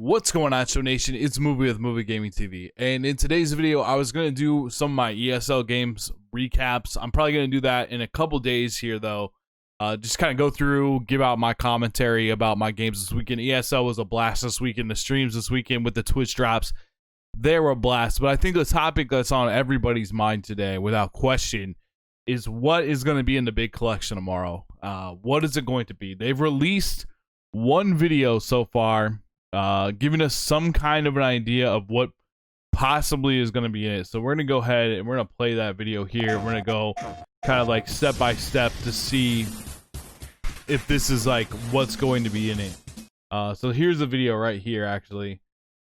What's going on, Show Nation? It's Movie with Movie Gaming TV, and in today's video, I was going to do some of my ESL games recaps. I'm probably going to do that in a couple days here, though. Just kind of go through, give out my commentary about my games this weekend. ESL was a blast this weekend. The streams this weekend with the Twitch drops, they were a blast. But I think the topic that's on everybody's mind today, without question, is what is going to be in the big collection tomorrow. What is it going to be? They've released one video so far, giving us some kind of an idea of what possibly is going to be in it. So we're going to go ahead and we're going to play that video here. We're going to go kind of like step by step to see if this is like what's going to be in it. So here's the video right here, actually.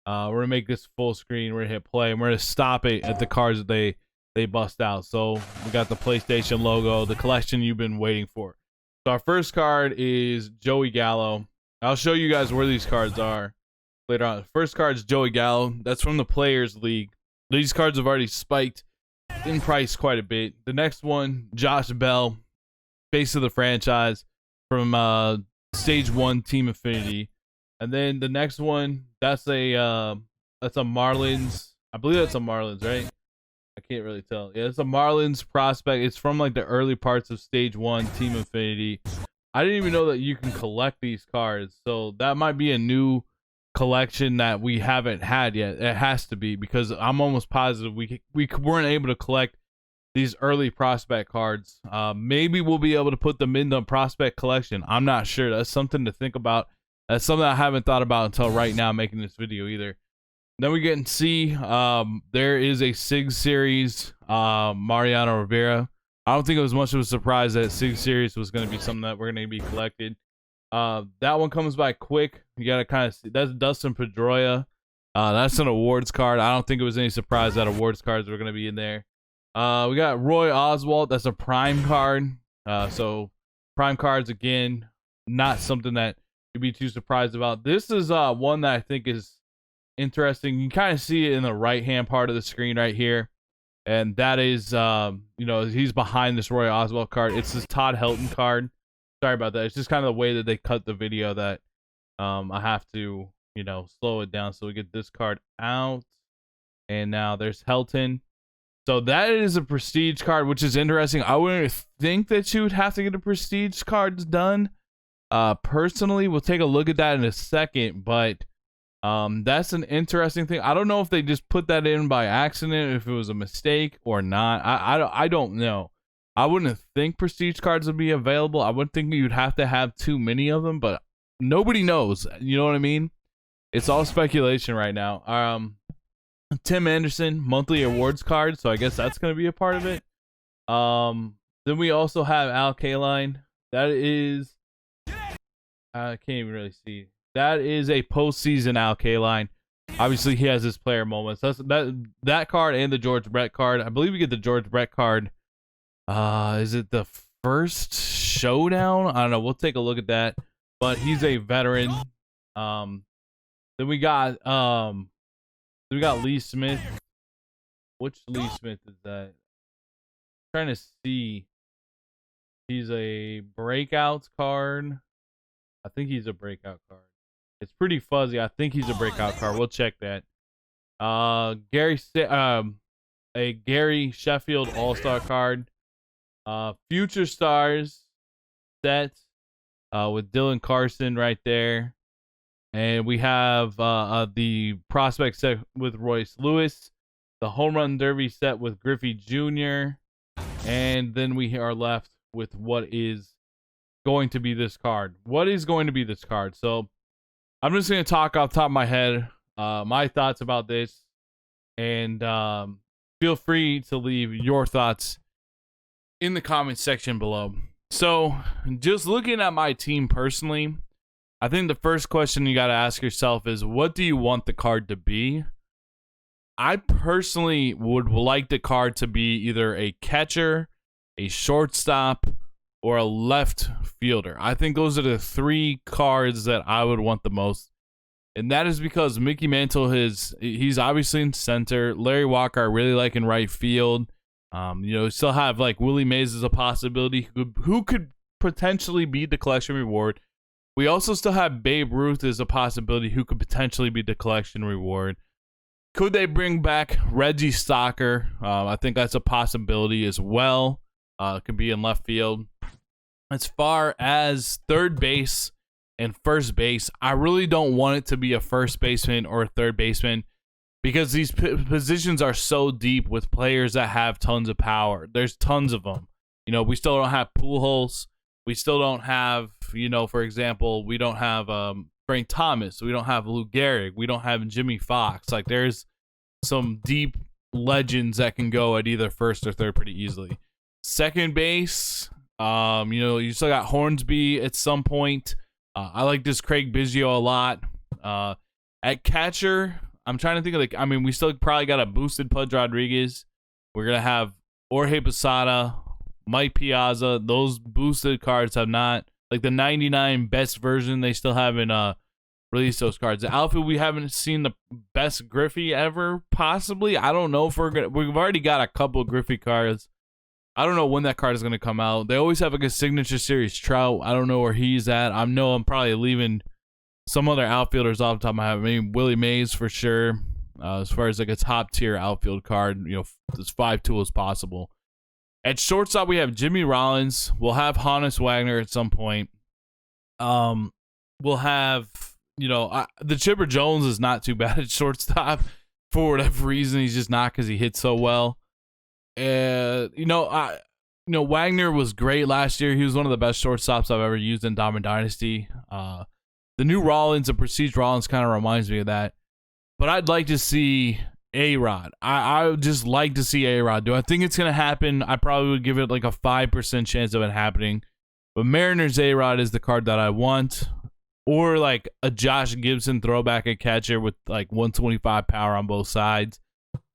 We're going to make this full screen. We're going to hit play and we're going to stop it at the cards that they bust out. So we got the PlayStation logo, the collection you've been waiting for. So our first card is Joey Gallo. I'll show you guys where these cards are later on. First card is Joey Gallo. That's from the Players League. These cards have already spiked in price quite a bit. The next one, Josh Bell, face of the franchise from Stage 1 Team Infinity. And then the next one, that's a Marlins. I believe that's a Marlins, right? I can't really tell. Yeah, it's a Marlins prospect. It's from like the early parts of Stage 1 Team Infinity. I didn't even know that you can collect these cards. So that might be a new collection that we haven't had yet. It has to be, because I'm almost positive we weren't able to collect these early prospect cards. Maybe we'll be able to put them in the prospect collection. I'm not sure. That's something to think about. That's something I haven't thought about until right now making this video either. Then we get and see there is a SIG series, Mariano Rivera. I don't think it was much of a surprise that SIG series was going to be something that we're going to be collected. That one comes by quick. You got to kind of see. That's Dustin Pedroia. That's an awards card. I don't think it was any surprise that awards cards were going to be in there. We got Roy Oswalt. That's a prime card. So prime cards, again, not something that you'd be too surprised about. This is one that I think is interesting. You kind of see it in the right hand part of the screen right here, and that is he's behind this Roy Oswalt card. It's this Todd Helton card. Sorry about that. It's just kind of the way that they cut the video that I have to slow it down. So we get this card out, and now there's Helton. So that is a prestige card, which is interesting. I wouldn't think that you would have to get a prestige cards done. Personally, we'll take a look at that in a second, but that's an interesting thing. I don't know if they just put that in by accident, if it was a mistake or not. I don't know. I wouldn't think prestige cards would be available. I wouldn't think you'd have to have too many of them, but nobody knows. You know what I mean? It's all speculation right now. Tim Anderson monthly awards card, so I guess that's going to be a part of it. Then we also have Al Kaline. That is, I can't even really see. That is a postseason Al Kaline. Obviously, he has his player moments. That's that card and the George Brett card. I believe we get the George Brett card. Is it the first showdown? I don't know. We'll take a look at that. But he's a veteran. Then we got Lee Smith. Which Lee Smith is that? I'm trying to see. He's a breakout card. I think he's a breakout card. It's pretty fuzzy. I think he's a breakout card. We'll check that. A Gary Sheffield All-Star card. Future Stars set with Dylan Carson right there. And we have the prospect set with Royce Lewis. The home run derby set with Griffey Jr. And then we are left with what is going to be this card. What is going to be this card? So I'm just going to talk off the top of my head, my thoughts about this, and feel free to leave your thoughts in the comment section below. So just looking at my team personally, I think the first question you got to ask yourself is, what do you want the card to be? I personally would like the card to be either a catcher, a shortstop, or a left fielder. I think those are the three cards that I would want the most. And that is because Mickey Mantle he's obviously in center. Larry Walker I really like in right field. Still have like Willie Mays as a possibility who could potentially be the collection reward. We also still have Babe Ruth as a possibility who could potentially be the collection reward. Could they bring back Reggie Stocker? I think that's a possibility as well. Could be in left field. As far as third base and first base, I really don't want it to be a first baseman or a third baseman because these positions are so deep with players that have tons of power. There's tons of them. You know, we still don't have Pujols. We still don't have, you know, for example, we don't have Frank Thomas. We don't have Lou Gehrig. We don't have Jimmy Fox. Like, there's some deep legends that can go at either first or third pretty easily. Second base, you know, you still got Hornsby at some point. I like this Craig Biggio a lot. At catcher, I'm trying to think of, like, I mean, we still probably got a boosted Pudge Rodriguez. We're going to have Jorge Posada, Mike Piazza. Those boosted cards have not, like the 99 best version, they still haven't released those cards. The outfield, we haven't seen the best Griffey ever, possibly. I don't know if we've already got a couple of Griffey cards. I don't know when that card is going to come out. They always have like a signature series Trout. I don't know where he's at. I know I'm probably leaving some other outfielders off the top of my head. I mean, Willie Mays for sure. As far as like a top tier outfield card, you know, as 5-tool as possible. At shortstop, we have Jimmy Rollins. We'll have Honus Wagner at some point. We'll have, you know, the Chipper Jones is not too bad at shortstop. For whatever reason, he's just not because he hits so well. Wagner was great last year. He was one of the best shortstops I've ever used in Diamond Dynasty. The new Rollins, the Prestige Rollins, kind of reminds me of that. But I'd like to see A-Rod. I would just like to see A-Rod. Do I think it's going to happen? I probably would give it like a 5% chance of it happening. But Mariners A-Rod is the card that I want. Or like a Josh Gibson throwback at catcher with like 125 power on both sides.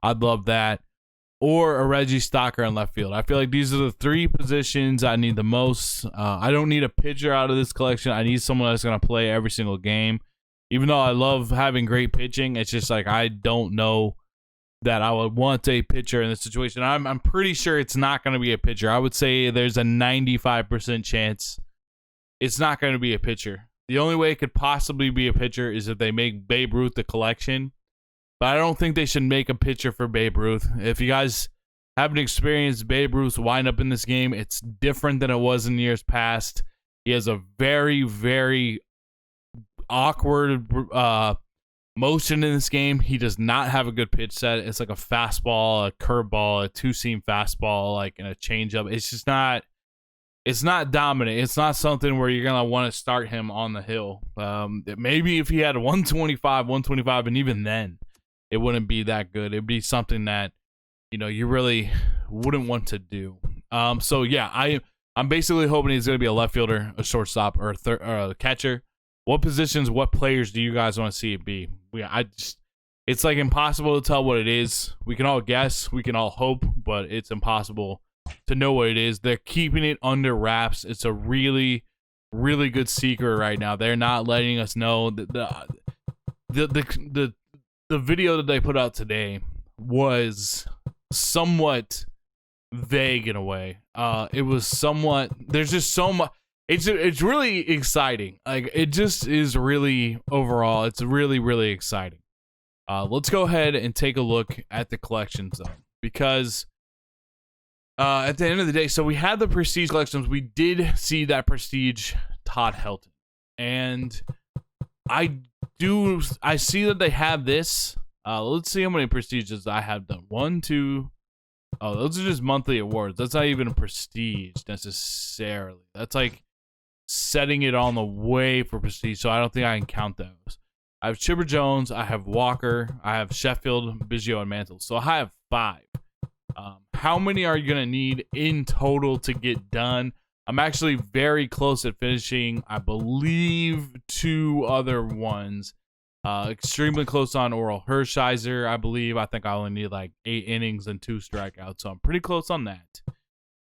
I'd love that. Or a Reggie Stocker in left field. I feel like these are the three positions I need the most. I don't need a pitcher out of this collection. I need someone that's going to play every single game. Even though I love having great pitching, it's just like I don't know that I would want a pitcher in this situation. I'm pretty sure it's not going to be a pitcher. I would say there's a 95% chance it's not going to be a pitcher. The only way it could possibly be a pitcher is if they make Babe Ruth the collection. But I don't think they should make a pitcher for Babe Ruth. If you guys haven't experienced Babe Ruth's windup in this game, it's different than it was in years past. He has a very, very awkward motion in this game. He does not have a good pitch set. It's like a fastball, a curveball, a two-seam fastball, like in a changeup. It's just not. It's not dominant. It's not something where you're gonna want to start him on the hill. Maybe if he had 125, and even then, it wouldn't be that good. It'd be something that, you know, you really wouldn't want to do. So yeah, I'm basically hoping he's gonna be a left fielder, a shortstop, or a catcher. What positions, what players do you guys want to see it be? It's like impossible to tell what it is. We can all guess, we can all hope, but it's impossible to know what it is. They're keeping it under wraps. It's a really, really good secret right now. They're not letting us know. The video that they put out today was somewhat vague in a way. It was somewhat. There's just so much. It's really exciting. Like, it just is really, overall, it's really, really exciting. Let's go ahead and take a look at the collections though, because at the end of the day, so we had the Prestige collections. We did see that Prestige Todd Helton, and I see that they have this. Let's see how many Prestiges I have done. 1, 2. Oh, those are just monthly awards. That's not even a Prestige necessarily. That's like setting it on the way for Prestige, so I don't think I can count those. I have Chipper Jones, I have Walker, I have Sheffield, Biggio, and Mantle. So I have 5. How many are you going to need in total to get done? I'm actually very close at finishing, I believe, 2 other ones. Extremely close on Oral Hershiser, I believe. I think I only need like 8 innings and 2 strikeouts, so I'm pretty close on that.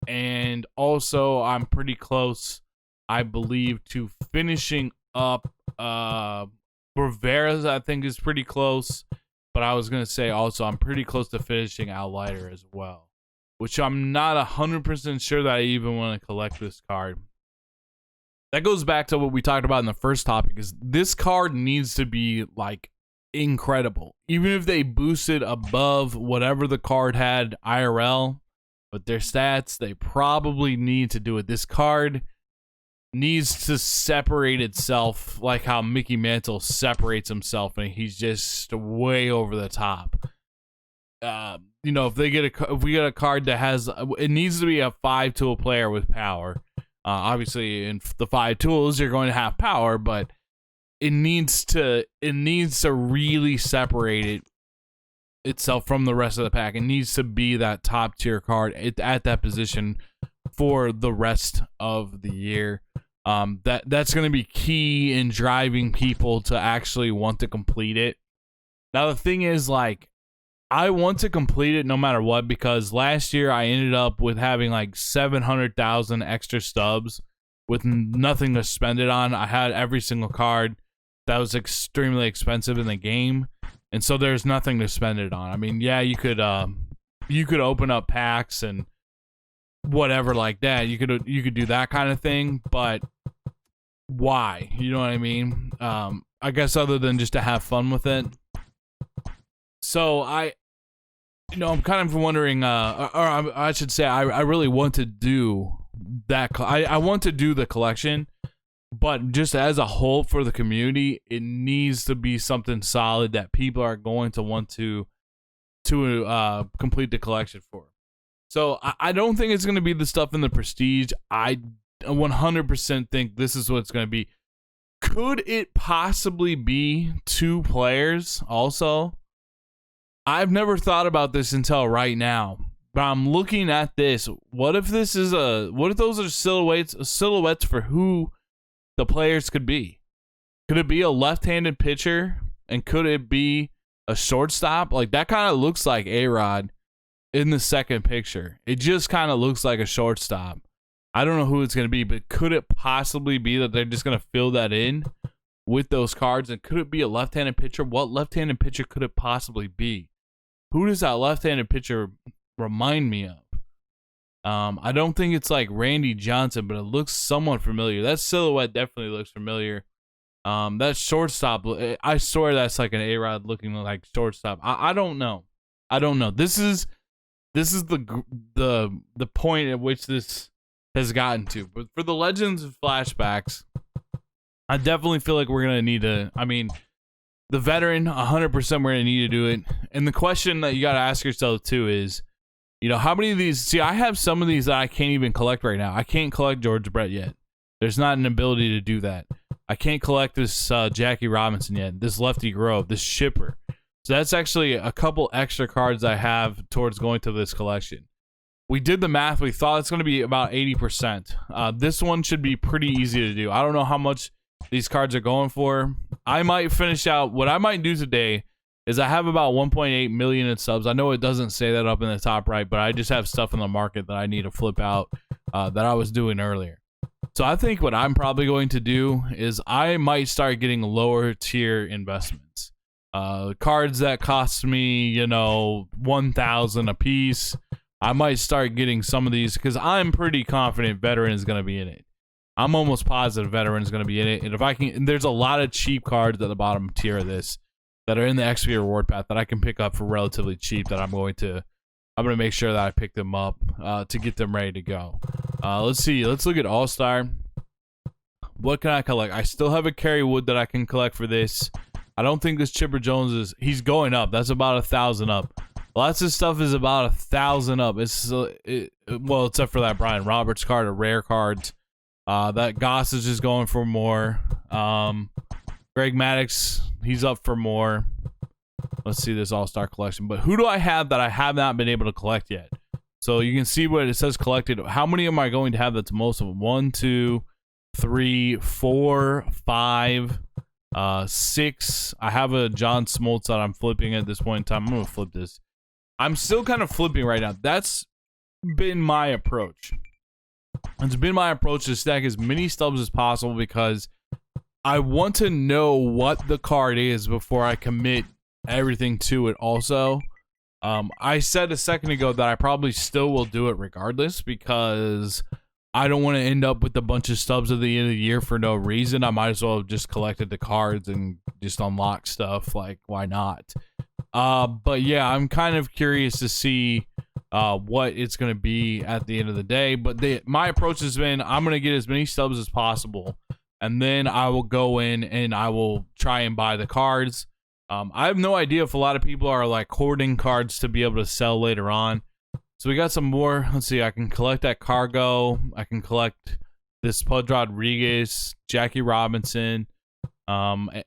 And also, I'm pretty close, I believe, to finishing up Rivera's, I think, is pretty close. But I was going to say also, I'm pretty close to finishing Outlighter as well, which I'm not 100% sure that I even want to collect this card. that goes back to what we talked about in the first topic, is this card needs to be like incredible. Even if they boost it above whatever the card had IRL with their stats, they probably need to do it. This card needs to separate itself like how Mickey Mantle separates himself, and he's just way over the top. You know, if we get a card that has, it needs to be a 5-tool player with power. Obviously, in the 5 tools, you're going to have power, but it needs to really separate itself from the rest of the pack. It needs to be that top tier card at that position for the rest of the year. That's going to be key in driving people to actually want to complete it. Now, the thing is, like, I want to complete it no matter what, because last year I ended up with having like 700,000 extra stubs with nothing to spend it on. I had every single card that was extremely expensive in the game, and so there's nothing to spend it on. I mean, yeah, you could open up packs and whatever like that. You could do that kind of thing, but why? You know what I mean? I guess other than just to have fun with it. So I'm kind of wondering, or I should say, I really want to do that. I want to do the collection, but just as a whole for the community, it needs to be something solid that people are going to want to complete the collection for. So I don't think it's going to be the stuff in the Prestige. I 100% think this is what it's going to be. Could it possibly be 2 players also? I've never thought about this until right now, but I'm looking at this. What if those are silhouettes for who the players could be? Could it be a left-handed pitcher, and could it be a shortstop? Like, that kind of looks like A-Rod in the second picture. It just kind of looks like a shortstop. I don't know who it's going to be, but could it possibly be that they're just going to fill that in with those cards? And could it be a left-handed pitcher? What left-handed pitcher could it possibly be? Who does that left-handed pitcher remind me of? I don't think it's like Randy Johnson, but it looks somewhat familiar. That silhouette definitely looks familiar. That shortstop, I swear that's like an A-Rod looking like shortstop. I don't know. This is the point at which this has gotten to. But for the Legends and Flashbacks, I definitely feel like we're gonna need to. I mean, the veteran, 100% we're going to need to do it. And the question that you got to ask yourself, too, is, you know, how many of these... See, I have some of these that I can't even collect right now. I can't collect George Brett yet. There's not an ability to do that. I can't collect this Jackie Robinson yet, this Lefty Grove, this Shipper. So that's actually a couple extra cards I have towards going to this collection. We did the math. We thought it's going to be about 80%. This one should be pretty easy to do. I don't know how much these cards are going for. I might finish out. What I might do today is I have about 1.8 million in subs. I know it doesn't say that up in the top right, but I just have stuff in the market that I need to flip out that I was doing earlier. So I think what I'm probably going to do is I might start getting lower tier investments. Cards that cost me, 1,000 a piece. I might start getting some of these because I'm pretty confident Veteran is going to be in it. I'm almost positive Veteran is going to be in it. And if I can, and there's a lot of cheap cards at the bottom tier of this that are in the XP reward path that I can pick up for relatively cheap that I'm going to make sure that I pick them up to get them ready to go. Let's see. Let's look at All-Star. What can I collect? I still have a Kerry Wood that I can collect for this. I don't think this Chipper Jones he's going up. That's about 1,000 up. Lots of stuff is about 1,000 up. Well, except for that Brian Roberts card, a rare cards. That Gossage is going for more. Greg Maddux, he's up for more. Let's see this All-Star collection. But who do I have that I have not been able to collect yet? So you can see what it says collected. How many am I going to have that's most of them? 1, 2, 3, 4, 5, 6. I have a John Smoltz that I'm flipping at this point in time. I'm going to flip this. I'm still kind of flipping right now. That's been my approach. It's been my approach to stack as many stubs as possible because I want to know what the card is before I commit everything to it also. I said a second ago that I probably still will do it regardless because I don't want to end up with a bunch of stubs at the end of the year for no reason. I might as well have just collected the cards and just unlock stuff. Like, why not? But yeah, I'm kind of curious to see what it's going to be at the end of the day. But my approach has been, I'm going to get as many stubs as possible, and then I will go in and I will try and buy the cards. I have no idea if a lot of people are like hoarding cards to be able to sell later on. So we got some more. Let's see. I can collect that Cargo. I can collect this Pudge Rodriguez, Jackie Robinson. I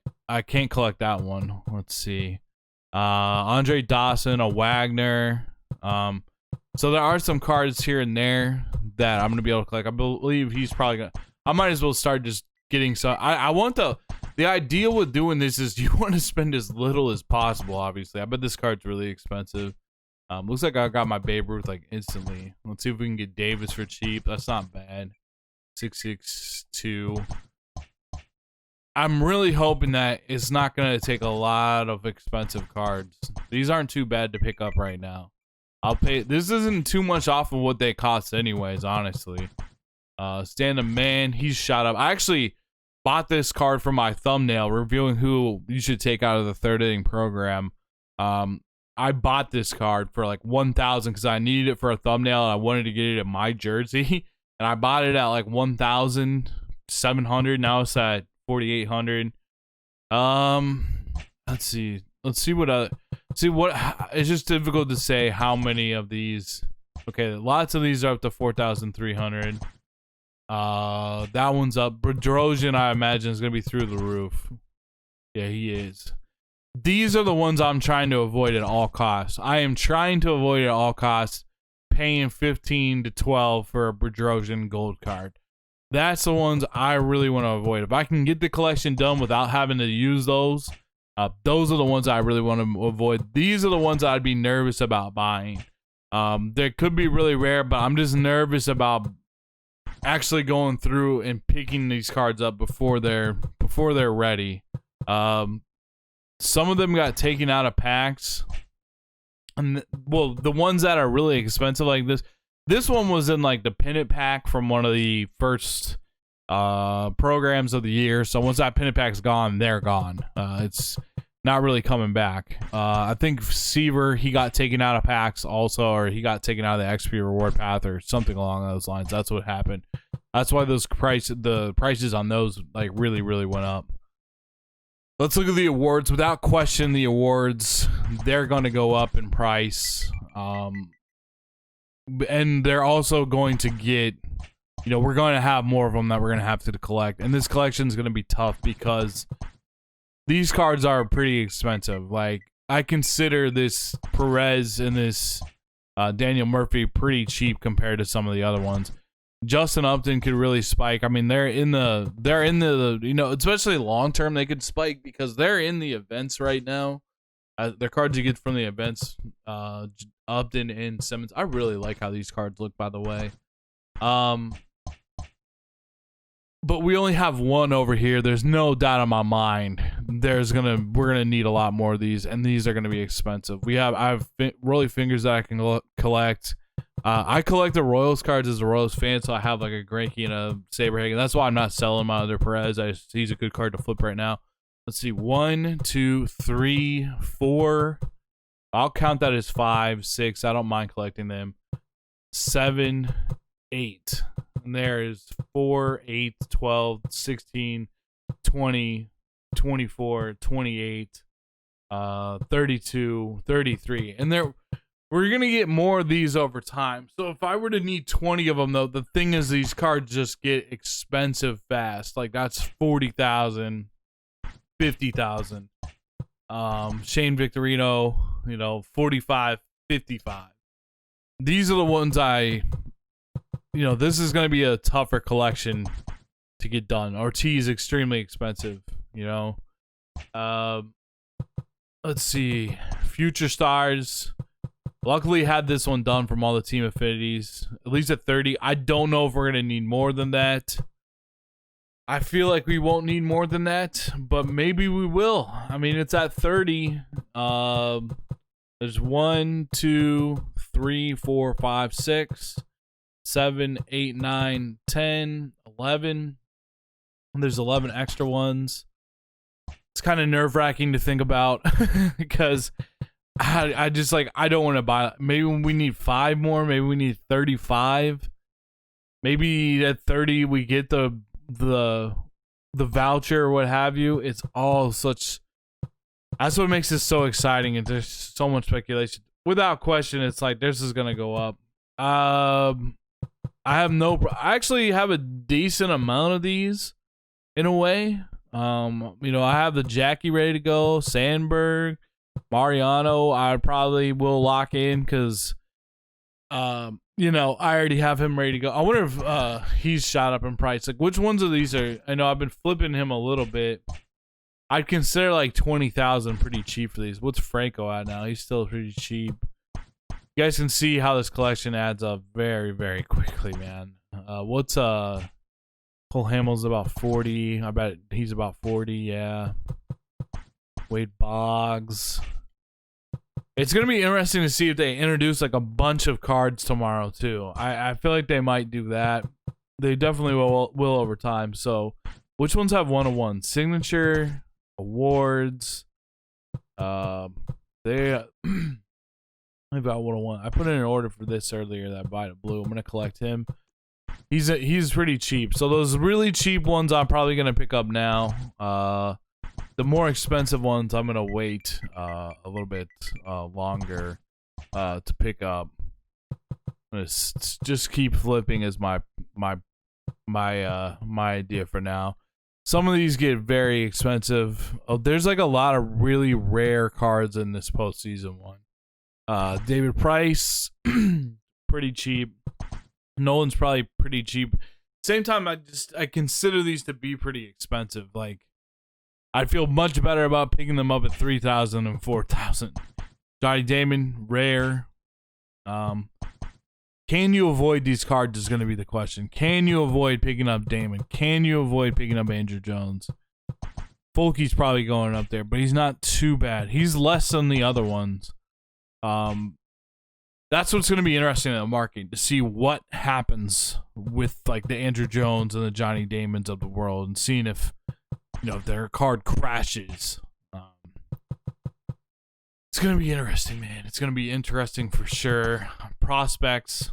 can't collect that one. Let's see. Andre Dawson, a Wagner. So there are some cards here and there that I'm gonna be able to collect. I believe he's probably gonna. I might as well start just getting some. I want the idea with doing this is you want to spend as little as possible. Obviously, I bet this card's really expensive. Looks like I got my Babe Ruth like instantly. Let's see if we can get Davis for cheap. That's not bad. 662. I'm really hoping that it's not going to take a lot of expensive cards. These aren't too bad to pick up right now. I'll pay. This isn't too much off of what they cost anyways, honestly. Stand a Man, he's shot up. I actually bought this card for my thumbnail reviewing who you should take out of the third inning program. I bought this card for like 1,000 because I needed it for a thumbnail and I wanted to get it in my jersey. And I bought it at like 1,700. Now it's at 4,800. Let's see. Let's see what it's just difficult to say how many of these. Okay, lots of these are up to 4,300. That one's up. Bedrosian, I imagine, is gonna be through the roof. Yeah, he is. These are the ones I'm trying to avoid at all costs. I am trying to avoid at all costs paying 15 to 12 for a Bedrosian gold card. That's the ones I really want to avoid. If I can get the collection done without having to use those are the ones I really want to avoid. These are the ones I'd be nervous about buying. They could be really rare, but I'm just nervous about actually going through and picking these cards up before they're ready. Some of them got taken out of packs, and well, the ones that are really expensive like this one was in like the pennant pack from one of the first programs of the year. So once that pennant pack's gone, they're gone. It's not really coming back. I think Seaver, he got taken out of packs also, or he got taken out of the XP reward path or something along those lines. That's what happened. That's why the prices on those like really went up. Let's look at the awards. Without question, the awards, they're going to go up in price. And they're also going to get, we're going to have more of them that we're going to have to collect. And this collection is going to be tough because these cards are pretty expensive. Like, I consider this Perez and this Daniel Murphy pretty cheap compared to some of the other ones. Justin Upton could really spike. I mean, they're in the especially long term, they could spike because they're in the events right now. They're cards you get from the events. Upton and Simmons. I really like how these cards look, by the way. But we only have one over here. There's no doubt in my mind. We're gonna need a lot more of these, and these are gonna be expensive. I have Rolly Fingers that I can collect. I collect the Royals cards as a Royals fan, so I have like a Greinke and a Saberhagen. That's why I'm not selling my other Perez. He's a good card to flip right now. Let's see, 1, 2, 3, 4. I'll count that as 5, 6. I don't mind collecting them. 7, 8. And there is 4, 8, 12, 16, 20, 24, 28, 32, 33. And we're going to get more of these over time. So if I were to need 20 of them, though, the thing is these cards just get expensive fast. Like, that's 40,000, 50,000. Shane Victorino, 45, 55. These are the ones this is going to be a tougher collection to get done. Ortiz is extremely expensive, Let's see. Future Stars. Luckily, had this one done from all the team affinities, at least at 30. I don't know if we're going to need more than that. I feel like we won't need more than that, but maybe we will. I mean, it's at 30. There's 1, 2, 3, 4, 5, 6. 7, 8, 9, 10, 11. And there's 11 extra ones. It's kind of nerve-wracking to think about because I just like, I don't want to buy. Maybe we need 5 more. Maybe we need 35. Maybe at 30 we get the voucher or what have you. It's all such. That's what makes it so exciting, and there's so much speculation. Without question, it's like this is gonna go up. I actually have a decent amount of these in a way. I have the Jackie ready to go. Sandberg, Mariano, I probably will lock in because, I already have him ready to go. I wonder if he's shot up in price. Like, which ones of these are? I know I've been flipping him a little bit. I'd consider like 20,000 pretty cheap for these. What's Franco at now? He's still pretty cheap. You guys can see how this collection adds up very, very quickly, man. What's Cole Hamels about 40? I bet he's about 40. Yeah. Wade Boggs. It's gonna be interesting to see if they introduce like a bunch of cards tomorrow too. I feel like they might do that. They definitely will over time. So, which ones have 101? Signature, awards. I've got 101. I put in an order for this earlier. That Vita Blue. I'm gonna collect him. He's pretty cheap. So those really cheap ones I'm probably gonna pick up now. The more expensive ones I'm gonna wait a little bit longer to pick up. I'm gonna just keep flipping as my idea for now. Some of these get very expensive. Oh, there's like a lot of really rare cards in this postseason one. David Price, pretty cheap. Nolan's probably pretty cheap. Same time, I consider these to be pretty expensive. Like, I'd feel much better about picking them up at 3,000 and 4,000. Johnny Damon, rare. Can you avoid these cards is going to be the question. Can you avoid picking up Damon? Can you avoid picking up Andrew Jones? Fulke's probably going up there, but he's not too bad. He's less than the other ones. That's what's going to be interesting in the market, to see what happens with like the Andrew Jones and the Johnny Damons of the world, and seeing if if their card crashes. It's going to be interesting, man. It's going to be interesting for sure. Prospects,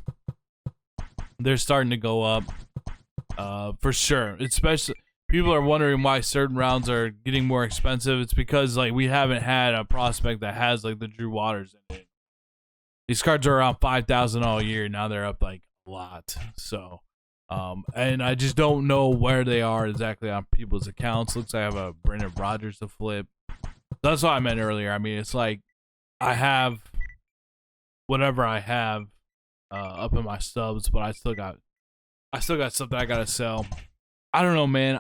they're starting to go up for sure. Especially, people are wondering why certain rounds are getting more expensive. It's because like we haven't had a prospect that has like the Drew Waters in it. These cards are around 5,000 all year. Now they're up like a lot. So, and I just don't know where they are exactly on people's accounts. Looks like I have a Brendan Rodgers to flip. That's what I meant earlier. I mean, it's like I have whatever I have up in my stubs, but I still got stuff that I gotta sell. I don't know, man.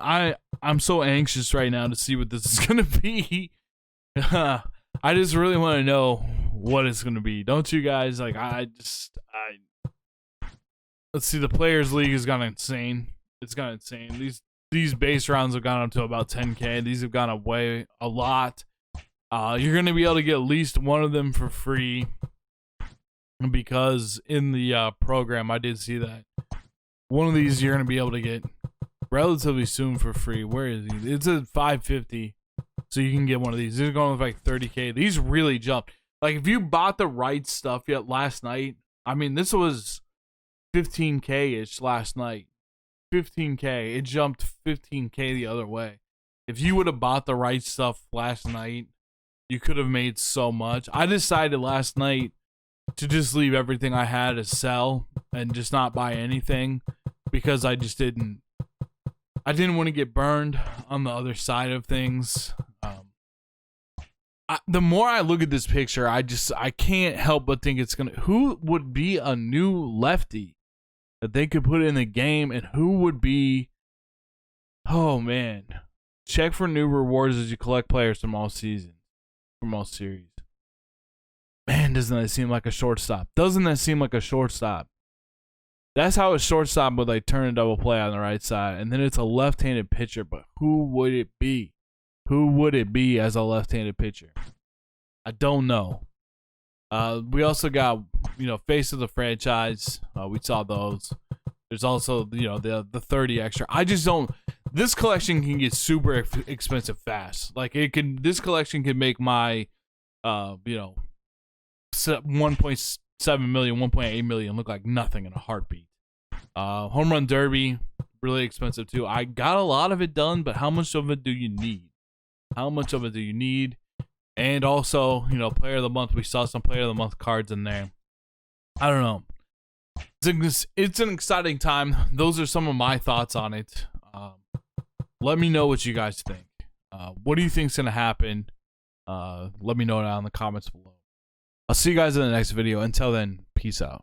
I'm so anxious right now to see what this is gonna be. I just really want to know what it's gonna be. Don't you guys? Like, let's see. The Players League has gone insane. It's gone insane. These base rounds have gone up to about 10K. These have gone away a lot. You're gonna be able to get at least one of them for free, because in the program I did see that one of these you're gonna be able to get relatively soon for free. Where is he? It's at 550, so you can get one of these. These are going with like 30K. These really jumped. Like, if you bought the right stuff yet last night, I mean, this was 15K ish last night. 15K. It jumped 15K the other way. If you would have bought the right stuff last night, you could have made so much. I decided last night to just leave everything I had to sell and just not buy anything, because I didn't want to get burned on the other side of things. The more I look at this picture, I can't help but think it's who would be a new lefty that they could put in the game, and who would be, oh man, check for new rewards as you collect players from all seasons, from all series. Man, doesn't that seem like a shortstop? Doesn't that seem like a shortstop? That's how a shortstop would like turn a double play on the right side, and then it's a left-handed pitcher. But who would it be? Who would it be as a left-handed pitcher? I don't know. We also got, face of the franchise. We saw those. There's also, the 30 extra. I just don't. This collection can get super expensive fast. Like this collection can make my, 1.7 million, 1.8 million look like nothing in a heartbeat. Home Run Derby, really expensive too. I got a lot of it done, but how much of it do you need? How much of it do you need? And also, Player of the Month. We saw some Player of the Month cards in there. I don't know. It's an exciting time. Those are some of my thoughts on it. Let me know what you guys think. What do you think's gonna happen? Let me know down in the comments below. I'll see you guys in the next video. Until then, peace out.